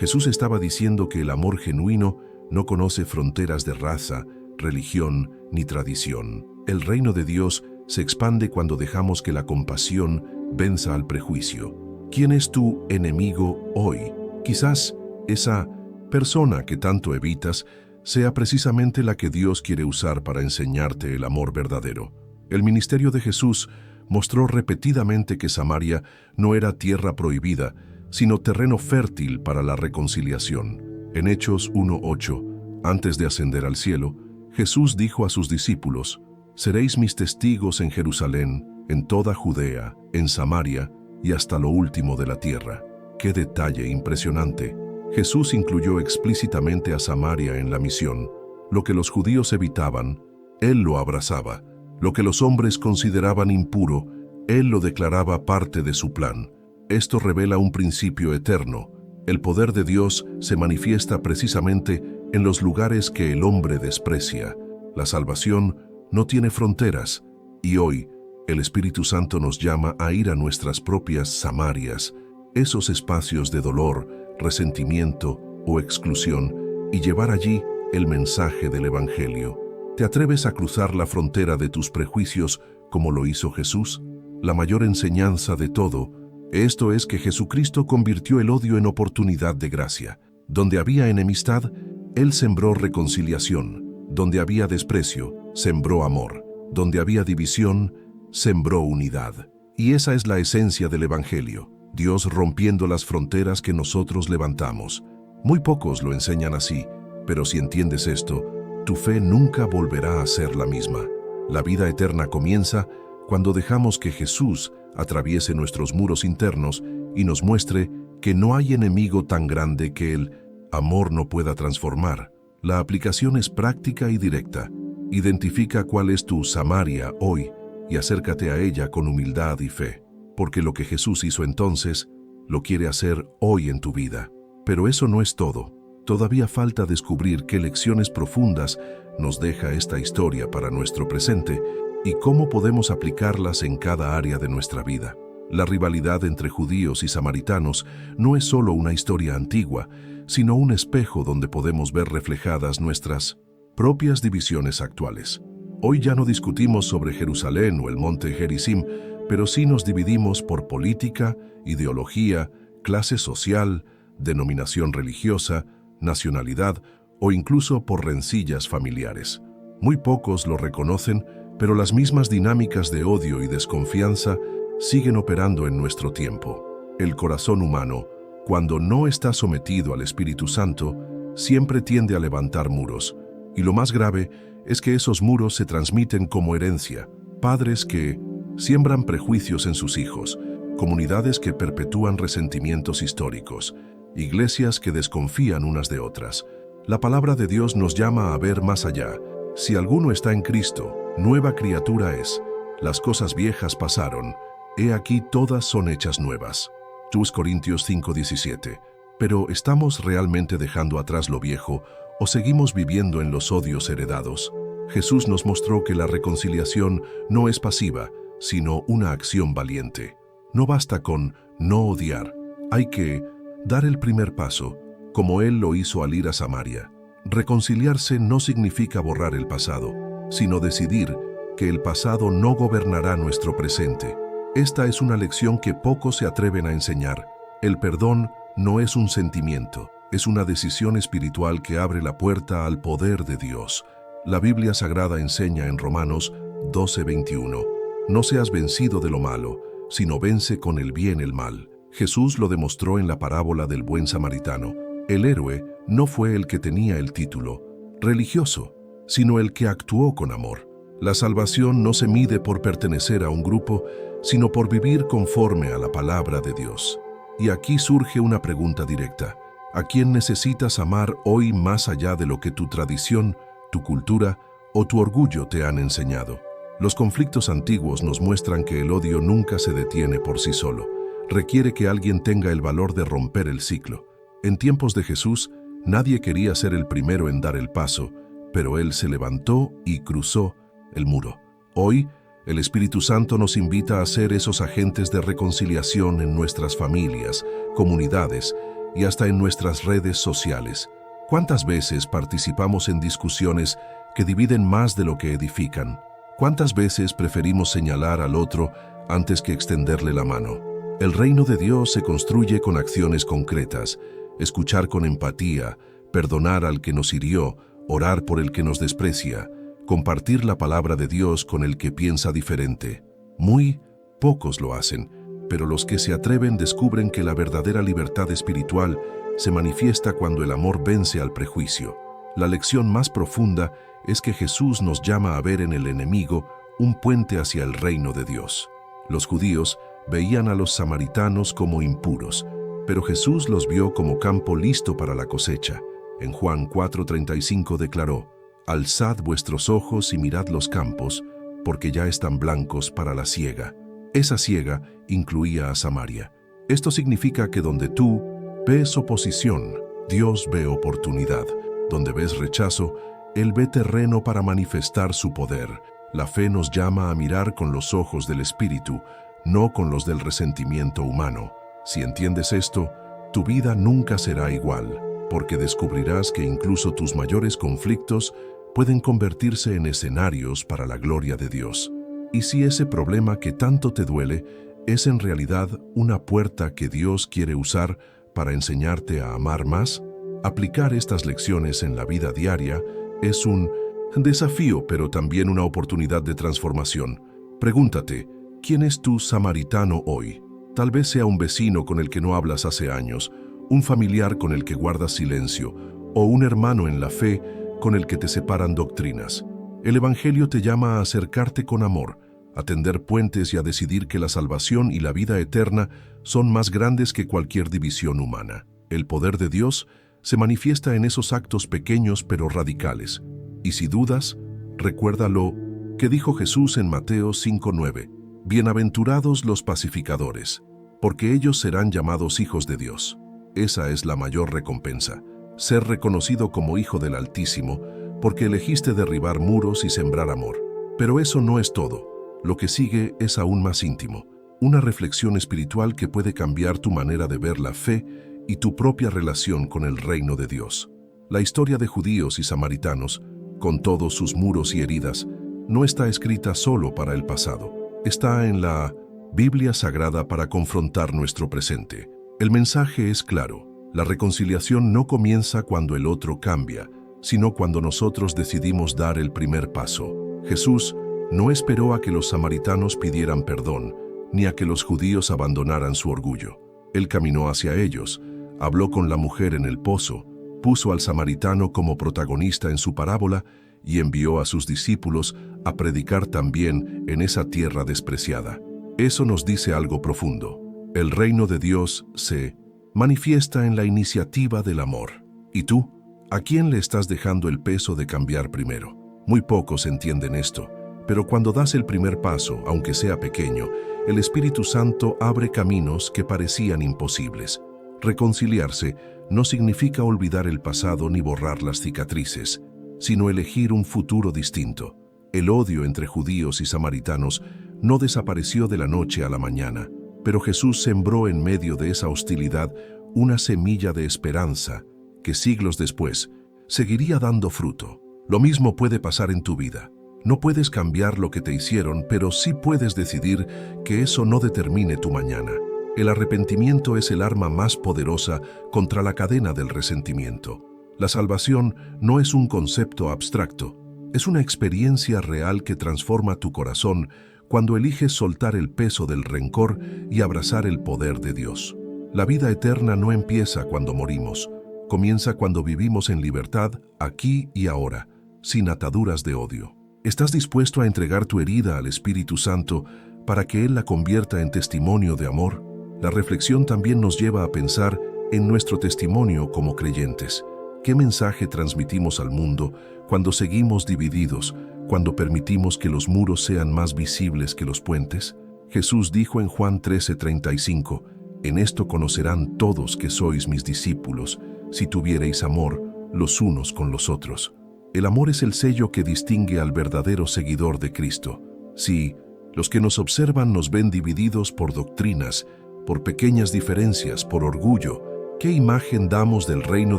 Jesús estaba diciendo que el amor genuino no conoce fronteras de raza, religión ni tradición. El reino de Dios se expande cuando dejamos que la compasión venza al prejuicio. ¿Quién es tu enemigo hoy? Quizás esa persona que tanto evitas sea precisamente la que Dios quiere usar para enseñarte el amor verdadero. El ministerio de Jesús mostró repetidamente que Samaria no era tierra prohibida, sino terreno fértil para la reconciliación. En Hechos 1:8, antes de ascender al cielo, Jesús dijo a sus discípulos, «Seréis mis testigos en Jerusalén, en toda Judea, en Samaria y hasta lo último de la tierra». ¡Qué detalle impresionante! Jesús incluyó explícitamente a Samaria en la misión. Lo que los judíos evitaban, Él lo abrazaba. Lo que los hombres consideraban impuro, Él lo declaraba parte de su plan. Esto revela un principio eterno. El poder de Dios se manifiesta precisamente en los lugares que el hombre desprecia. La salvación no tiene fronteras, y hoy el Espíritu Santo nos llama a ir a nuestras propias Samarias, esos espacios de dolor, resentimiento o exclusión, y llevar allí el mensaje del Evangelio. ¿Te atreves a cruzar la frontera de tus prejuicios como lo hizo Jesús? La mayor enseñanza de todo, esto es que Jesucristo convirtió el odio en oportunidad de gracia. Donde había enemistad, Él sembró reconciliación. Donde había desprecio, sembró amor. Donde había división, sembró unidad. Y esa es la esencia del Evangelio. Dios rompiendo las fronteras que nosotros levantamos. Muy pocos lo enseñan así, pero si entiendes esto, tu fe nunca volverá a ser la misma. La vida eterna comienza cuando dejamos que Jesús atraviese nuestros muros internos y nos muestre que no hay enemigo tan grande que el amor no pueda transformar. La aplicación es práctica y directa. Identifica cuál es tu Samaria hoy y acércate a ella con humildad y fe. Porque lo que Jesús hizo entonces, lo quiere hacer hoy en tu vida. Pero eso no es todo. Todavía falta descubrir qué lecciones profundas nos deja esta historia para nuestro presente y cómo podemos aplicarlas en cada área de nuestra vida. La rivalidad entre judíos y samaritanos no es solo una historia antigua, sino un espejo donde podemos ver reflejadas nuestras propias divisiones actuales. Hoy ya no discutimos sobre Jerusalén o el monte Gerizim, pero sí nos dividimos por política, ideología, clase social, denominación religiosa, nacionalidad o incluso por rencillas familiares. Muy pocos lo reconocen, pero las mismas dinámicas de odio y desconfianza siguen operando en nuestro tiempo. El corazón humano, cuando no está sometido al Espíritu Santo, siempre tiende a levantar muros. Y lo más grave es que esos muros se transmiten como herencia. Padres que siembran prejuicios en sus hijos, comunidades que perpetúan resentimientos históricos, iglesias que desconfían unas de otras. La palabra de Dios nos llama a ver más allá. Si alguno está en Cristo, nueva criatura es. Las cosas viejas pasaron, he aquí todas son hechas nuevas. 2 Corintios 5:17. Pero ¿estamos realmente dejando atrás lo viejo o seguimos viviendo en los odios heredados? Jesús nos mostró que la reconciliación no es pasiva, sino una acción valiente. No basta con no odiar, hay que dar el primer paso, como Él lo hizo al ir a Samaria. Reconciliarse no significa borrar el pasado, sino decidir que el pasado no gobernará nuestro presente. Esta es una lección que pocos se atreven a enseñar. El perdón no es un sentimiento, es una decisión espiritual que abre la puerta al poder de Dios. La Biblia Sagrada enseña en Romanos 12:21, no seas vencido de lo malo, sino vence con el bien el mal. Jesús lo demostró en la parábola del buen samaritano. El héroe no fue el que tenía el título religioso, sino el que actuó con amor. La salvación no se mide por pertenecer a un grupo, sino por vivir conforme a la palabra de Dios. Y aquí surge una pregunta directa. ¿A quién necesitas amar hoy más allá de lo que tu tradición, tu cultura o tu orgullo te han enseñado? Los conflictos antiguos nos muestran que el odio nunca se detiene por sí solo. Requiere que alguien tenga el valor de romper el ciclo. En tiempos de Jesús, nadie quería ser el primero en dar el paso, pero Él se levantó y cruzó el muro. Hoy, el Espíritu Santo nos invita a ser esos agentes de reconciliación en nuestras familias, comunidades y hasta en nuestras redes sociales. ¿Cuántas veces participamos en discusiones que dividen más de lo que edifican? ¿Cuántas veces preferimos señalar al otro antes que extenderle la mano? El reino de Dios se construye con acciones concretas, escuchar con empatía, perdonar al que nos hirió, orar por el que nos desprecia, compartir la palabra de Dios con el que piensa diferente. Muy pocos lo hacen, pero los que se atreven descubren que la verdadera libertad espiritual se manifiesta cuando el amor vence al prejuicio. La lección más profunda es que Jesús nos llama a ver en el enemigo un puente hacia el reino de Dios. Los judíos veían a los samaritanos como impuros, pero Jesús los vio como campo listo para la cosecha. En Juan 4:35 declaró, «Alzad vuestros ojos y mirad los campos, porque ya están blancos para la siega». Esa siega incluía a Samaria. Esto significa que donde tú ves oposición, Dios ve oportunidad. Donde ves rechazo, Él ve terreno para manifestar su poder. La fe nos llama a mirar con los ojos del Espíritu, no con los del resentimiento humano. Si entiendes esto, tu vida nunca será igual, porque descubrirás que incluso tus mayores conflictos pueden convertirse en escenarios para la gloria de Dios. Y si ese problema que tanto te duele es en realidad una puerta que Dios quiere usar para enseñarte a amar más, aplicar estas lecciones en la vida diaria es un desafío, pero también una oportunidad de transformación. Pregúntate, ¿quién es tu samaritano hoy? Tal vez sea un vecino con el que no hablas hace años, un familiar con el que guardas silencio, o un hermano en la fe con el que te separan doctrinas. El Evangelio te llama a acercarte con amor, a tender puentes y a decidir que la salvación y la vida eterna son más grandes que cualquier división humana. El poder de Dios se manifiesta en esos actos pequeños pero radicales. Y si dudas, recuérdalo que dijo Jesús en Mateo 5:9. Bienaventurados los pacificadores, porque ellos serán llamados hijos de Dios. Esa es la mayor recompensa, ser reconocido como hijo del Altísimo, porque elegiste derribar muros y sembrar amor. Pero eso no es todo. Lo que sigue es aún más íntimo, una reflexión espiritual que puede cambiar tu manera de ver la fe y tu propia relación con el reino de Dios. La historia de judíos y samaritanos, con todos sus muros y heridas, no está escrita solo para el pasado. Está en la Biblia Sagrada para confrontar nuestro presente. El mensaje es claro. La reconciliación no comienza cuando el otro cambia, sino cuando nosotros decidimos dar el primer paso. Jesús no esperó a que los samaritanos pidieran perdón, ni a que los judíos abandonaran su orgullo. Él caminó hacia ellos, habló con la mujer en el pozo, puso al samaritano como protagonista en su parábola y envió a sus discípulos a predicar también en esa tierra despreciada. Eso nos dice algo profundo. El reino de Dios se manifiesta en la iniciativa del amor. ¿Y tú? ¿A quién le estás dejando el peso de cambiar primero? Muy pocos entienden esto, pero cuando das el primer paso, aunque sea pequeño, el Espíritu Santo abre caminos que parecían imposibles. Reconciliarse no significa olvidar el pasado ni borrar las cicatrices, sino elegir un futuro distinto. El odio entre judíos y samaritanos no desapareció de la noche a la mañana, pero Jesús sembró en medio de esa hostilidad una semilla de esperanza que siglos después seguiría dando fruto. Lo mismo puede pasar en tu vida. No puedes cambiar lo que te hicieron, pero sí puedes decidir que eso no determine tu mañana. El arrepentimiento es el arma más poderosa contra la cadena del resentimiento. La salvación no es un concepto abstracto, es una experiencia real que transforma tu corazón cuando eliges soltar el peso del rencor y abrazar el poder de Dios. La vida eterna no empieza cuando morimos, comienza cuando vivimos en libertad, aquí y ahora, sin ataduras de odio. ¿Estás dispuesto a entregar tu herida al Espíritu Santo para que Él la convierta en testimonio de amor? La reflexión también nos lleva a pensar en nuestro testimonio como creyentes. ¿Qué mensaje transmitimos al mundo cuando seguimos divididos, cuando permitimos que los muros sean más visibles que los puentes? Jesús dijo en Juan 13:35, «En esto conocerán todos que sois mis discípulos, si tuviereis amor los unos con los otros». El amor es el sello que distingue al verdadero seguidor de Cristo. Sí, los que nos observan nos ven divididos por doctrinas, por pequeñas diferencias, por orgullo. ¿Qué imagen damos del reino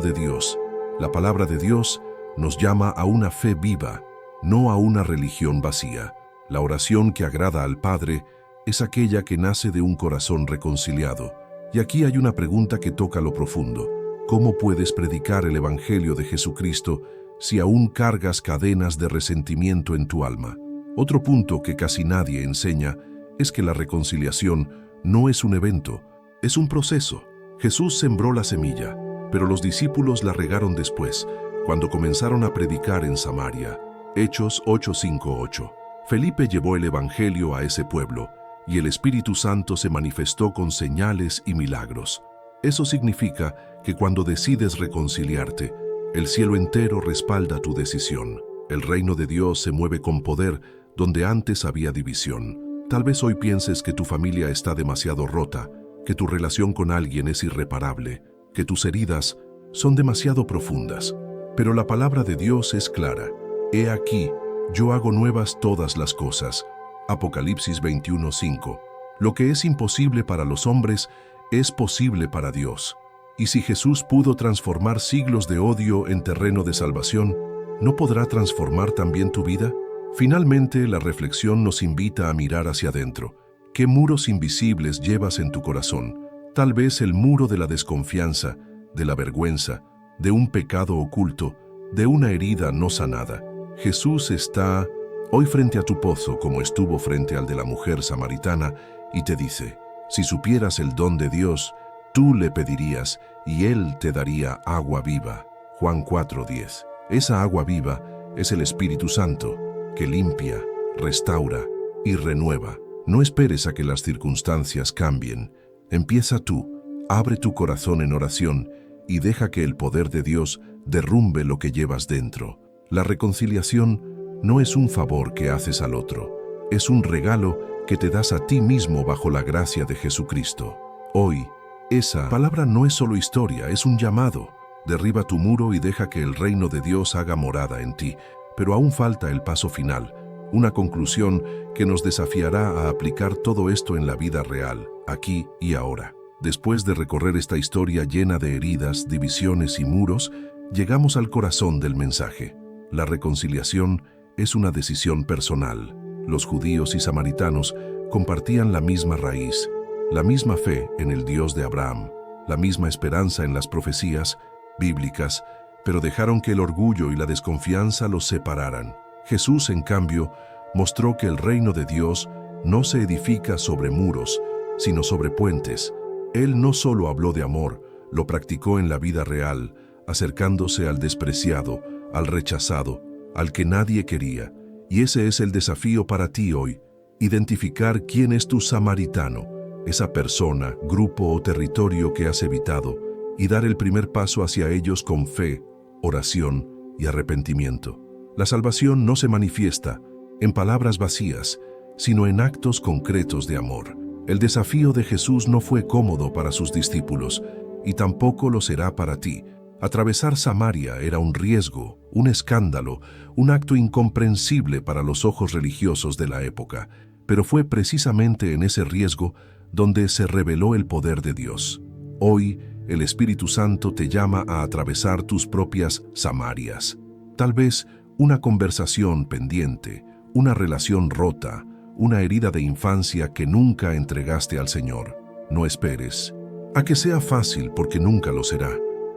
de Dios? La palabra de Dios nos llama a una fe viva, no a una religión vacía. La oración que agrada al Padre es aquella que nace de un corazón reconciliado. Y aquí hay una pregunta que toca lo profundo. ¿Cómo puedes predicar el Evangelio de Jesucristo si aún cargas cadenas de resentimiento en tu alma? Otro punto que casi nadie enseña es que la reconciliación no es un evento, es un proceso. Jesús sembró la semilla, pero los discípulos la regaron después, cuando comenzaron a predicar en Samaria. Hechos 8:5-8. Felipe llevó el Evangelio a ese pueblo, y el Espíritu Santo se manifestó con señales y milagros. Eso significa que cuando decides reconciliarte, el cielo entero respalda tu decisión. El reino de Dios se mueve con poder donde antes había división. Tal vez hoy pienses que tu familia está demasiado rota, que tu relación con alguien es irreparable, que tus heridas son demasiado profundas. Pero la palabra de Dios es clara. He aquí, yo hago nuevas todas las cosas. Apocalipsis 21:5. Lo que es imposible para los hombres es posible para Dios. Y si Jesús pudo transformar siglos de odio en terreno de salvación, ¿no podrá transformar también tu vida? Finalmente, la reflexión nos invita a mirar hacia adentro. ¿Qué muros invisibles llevas en tu corazón? Tal vez el muro de la desconfianza, de la vergüenza, de un pecado oculto, de una herida no sanada. Jesús está hoy frente a tu pozo como estuvo frente al de la mujer samaritana y te dice, si supieras el don de Dios, tú le pedirías y Él te daría agua viva. Juan 4:10. Esa agua viva es el Espíritu Santo, que limpia, restaura y renueva. No esperes a que las circunstancias cambien. Empieza tú, abre tu corazón en oración y deja que el poder de Dios derrumbe lo que llevas dentro. La reconciliación no es un favor que haces al otro, es un regalo que te das a ti mismo bajo la gracia de Jesucristo. Hoy, esa palabra no es solo historia, es un llamado. Derriba tu muro y deja que el reino de Dios haga morada en ti. Pero aún falta el paso final, una conclusión que nos desafiará a aplicar todo esto en la vida real, aquí y ahora. Después de recorrer esta historia llena de heridas, divisiones y muros, llegamos al corazón del mensaje. La reconciliación es una decisión personal. Los judíos y samaritanos compartían la misma raíz, la misma fe en el Dios de Abraham, la misma esperanza en las profecías bíblicas pero dejaron que el orgullo y la desconfianza los separaran. Jesús, en cambio, mostró que el reino de Dios no se edifica sobre muros, sino sobre puentes. Él no solo habló de amor, lo practicó en la vida real, acercándose al despreciado, al rechazado, al que nadie quería. Y ese es el desafío para ti hoy: identificar quién es tu samaritano, esa persona, grupo o territorio que has evitado, y dar el primer paso hacia ellos con fe, oración y arrepentimiento. La salvación no se manifiesta en palabras vacías, sino en actos concretos de amor. El desafío de Jesús no fue cómodo para sus discípulos, y tampoco lo será para ti. Atravesar Samaria era un riesgo, un escándalo, un acto incomprensible para los ojos religiosos de la época, pero fue precisamente en ese riesgo donde se reveló el poder de Dios. Hoy, el Espíritu Santo te llama a atravesar tus propias Samarias. Tal vez una conversación pendiente, una relación rota, una herida de infancia que nunca entregaste al Señor. No esperes a que sea fácil, porque nunca lo será.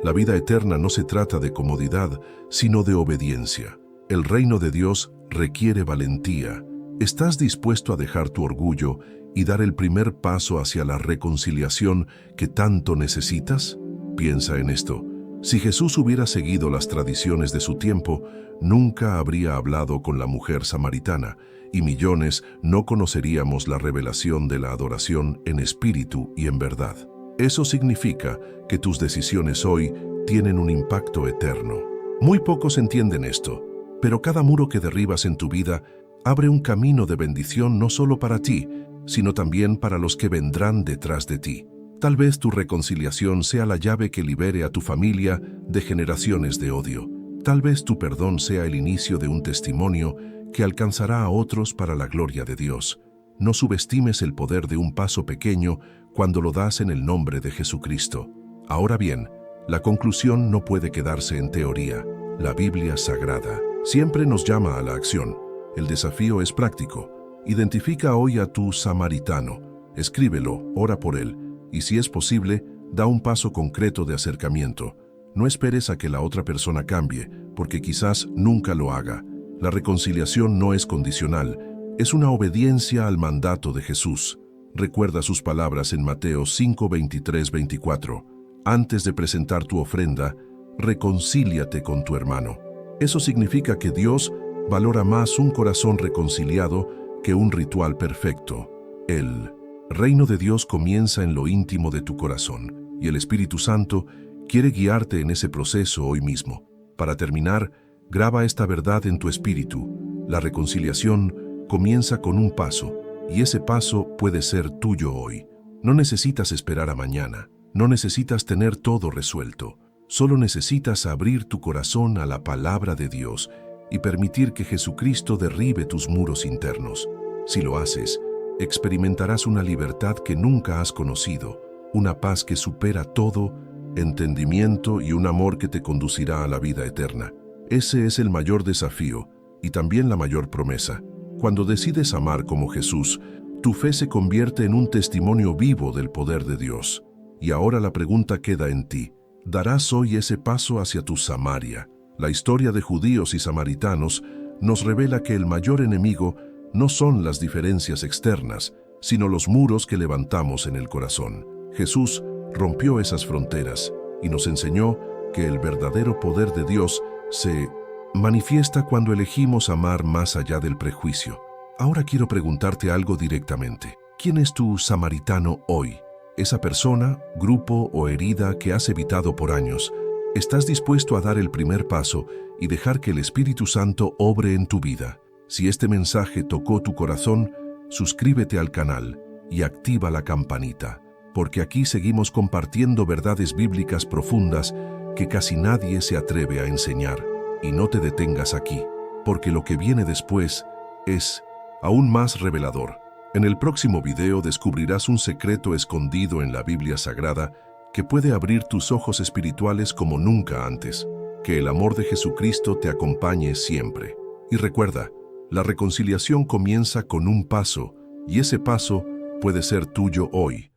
La vida eterna no se trata de comodidad, sino de obediencia. El reino de Dios requiere valentía. ¿Estás dispuesto a dejar tu orgullo y dar el primer paso hacia la reconciliación que tanto necesitas? Piensa en esto. Si Jesús hubiera seguido las tradiciones de su tiempo, nunca habría hablado con la mujer samaritana, y millones no conoceríamos la revelación de la adoración en espíritu y en verdad. Eso significa que tus decisiones hoy tienen un impacto eterno. Muy pocos entienden esto, pero cada muro que derribas en tu vida abre un camino de bendición no solo para ti, sino también para los que vendrán detrás de ti. Tal vez tu reconciliación sea la llave que libere a tu familia de generaciones de odio. Tal vez tu perdón sea el inicio de un testimonio que alcanzará a otros para la gloria de Dios. No subestimes el poder de un paso pequeño cuando lo das en el nombre de Jesucristo. Ahora bien, la conclusión no puede quedarse en teoría. La Biblia Sagrada siempre nos llama a la acción. El desafío es práctico. Identifica hoy a tu samaritano, escríbelo, ora por él, y si es posible, da un paso concreto de acercamiento. No esperes a que la otra persona cambie, porque quizás nunca lo haga. La reconciliación no es condicional, es una obediencia al mandato de Jesús. Recuerda sus palabras en Mateo 5, 23, 24. Antes de presentar tu ofrenda, reconcíliate con tu hermano. Eso significa que Dios valora más un corazón reconciliado que un ritual perfecto. El reino de Dios comienza en lo íntimo de tu corazón, y el Espíritu Santo quiere guiarte en ese proceso hoy mismo. Para terminar, graba esta verdad en tu espíritu. La reconciliación comienza con un paso, y ese paso puede ser tuyo hoy. No necesitas esperar a mañana, no necesitas tener todo resuelto. Solo necesitas abrir tu corazón a la palabra de Dios y permitir que Jesucristo derribe tus muros internos. Si lo haces, experimentarás una libertad que nunca has conocido, una paz que supera todo entendimiento y un amor que te conducirá a la vida eterna. Ese es el mayor desafío y también la mayor promesa. Cuando decides amar como Jesús, tu fe se convierte en un testimonio vivo del poder de Dios. Y ahora la pregunta queda en ti. ¿Darás hoy ese paso hacia tu Samaria? La historia de judíos y samaritanos nos revela que el mayor enemigo no son las diferencias externas, sino los muros que levantamos en el corazón. Jesús rompió esas fronteras y nos enseñó que el verdadero poder de Dios se manifiesta cuando elegimos amar más allá del prejuicio. Ahora quiero preguntarte algo directamente. ¿Quién es tu samaritano hoy? Esa persona, grupo o herida que has evitado por años. ¿Estás dispuesto a dar el primer paso y dejar que el Espíritu Santo obre en tu vida? Si este mensaje tocó tu corazón, suscríbete al canal y activa la campanita, porque aquí seguimos compartiendo verdades bíblicas profundas que casi nadie se atreve a enseñar. Y no te detengas aquí, porque lo que viene después es aún más revelador. En el próximo video descubrirás un secreto escondido en la Biblia Sagrada que puede abrir tus ojos espirituales como nunca antes. Que el amor de Jesucristo te acompañe siempre. Y recuerda, la reconciliación comienza con un paso, y ese paso puede ser tuyo hoy.